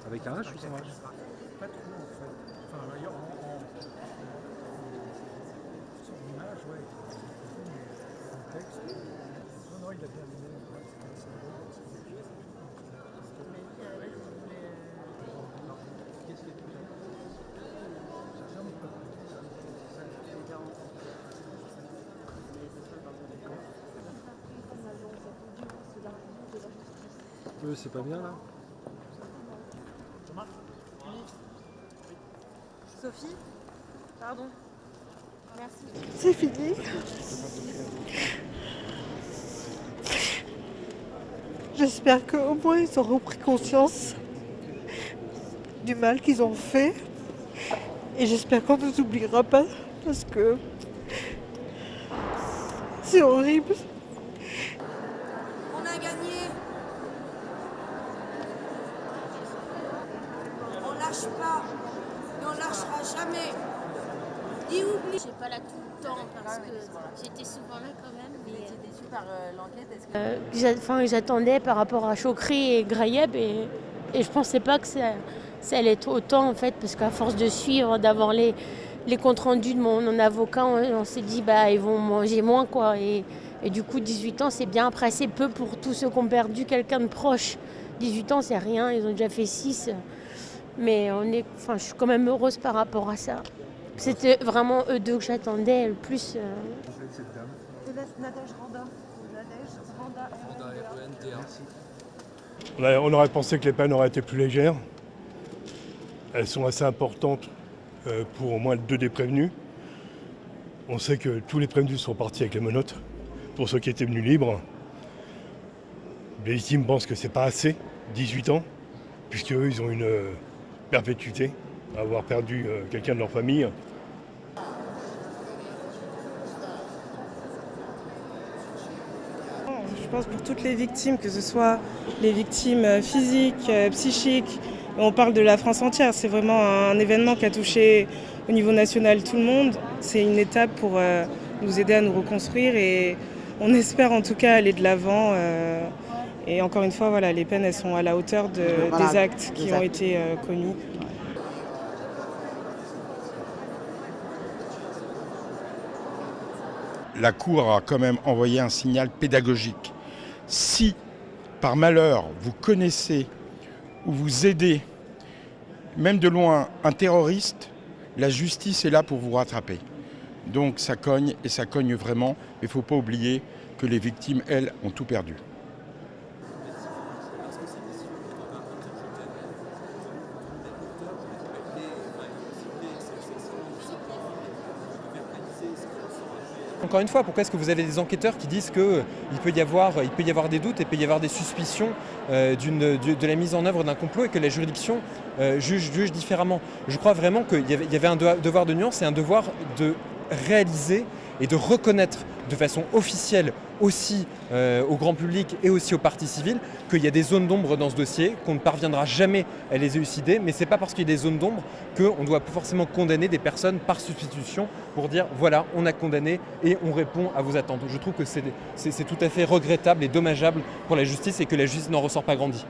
Avec un H ou sans H? Pas trop en fait. Enfin, là, sur l'image, ouais. Mais en texte, non, non, il a bien aimé. Ouais, c'était assez drôle. C'est pas bien là? Sophie? Pardon. Merci. C'est fini. J'espère qu'au moins ils auront pris conscience du mal qu'ils ont fait. Et j'espère qu'on ne nous oubliera pas parce que c'est horrible. On a gagné. On lâche pas. Et on lâchera jamais. Dis oublie. Je suis pas là tout le temps parce que j'étais souvent là quand même. Vous étiez déçu par l'enquête, est-ce que... J'attendais par rapport à Chokri et Grayeb et je pensais pas que ça allait être autant en fait parce qu'à force de suivre, d'avoir les comptes rendus de mon avocat, on s'est dit bah ils vont manger moins quoi et du coup 18 ans c'est bien, après c'est peu pour tous ceux qui ont perdu quelqu'un de proche. 18 ans c'est rien, ils ont déjà fait 6 mais je suis quand même heureuse par rapport à ça. C'était vraiment eux deux que j'attendais le plus. Nadège Randa. On aurait pensé que les peines auraient été plus légères. Elles sont assez importantes pour au moins 2 des prévenus. On sait que tous les prévenus sont partis avec les menottes, pour ceux qui étaient venus libres. Les victimes pensent que c'est pas assez, 18 ans, puisqu'eux, ils ont une perpétuité à avoir perdu quelqu'un de leur famille. Je pense pour toutes les victimes, que ce soit les victimes physiques, psychiques, on parle de la France entière. C'est vraiment un événement qui a touché au niveau national tout le monde. C'est une étape pour nous aider à nous reconstruire et on espère en tout cas aller de l'avant. Et encore une fois, voilà, les peines elles sont à la hauteur des actes qui ont été commis. La Cour a quand même envoyé un signal pédagogique. Si, par malheur, vous connaissez ou vous aidez, même de loin, un terroriste, la justice est là pour vous rattraper. Donc ça cogne, et ça cogne vraiment. Il ne faut pas oublier que les victimes, elles, ont tout perdu. Encore une fois, pourquoi est-ce que vous avez des enquêteurs qui disent qu'il peut y avoir des doutes et il peut y avoir des suspicions de la mise en œuvre d'un complot et que la juridiction juge différemment? Je crois vraiment qu'il y avait un devoir de nuance et un devoir de réaliser et de reconnaître de façon officielle aussi au grand public et aussi aux parties civiles qu'il y a des zones d'ombre dans ce dossier, qu'on ne parviendra jamais à les élucider, mais ce n'est pas parce qu'il y a des zones d'ombre qu'on doit forcément condamner des personnes par substitution pour dire voilà, on a condamné et on répond à vos attentes. Je trouve que c'est tout à fait regrettable et dommageable pour la justice et que la justice n'en ressort pas grandie.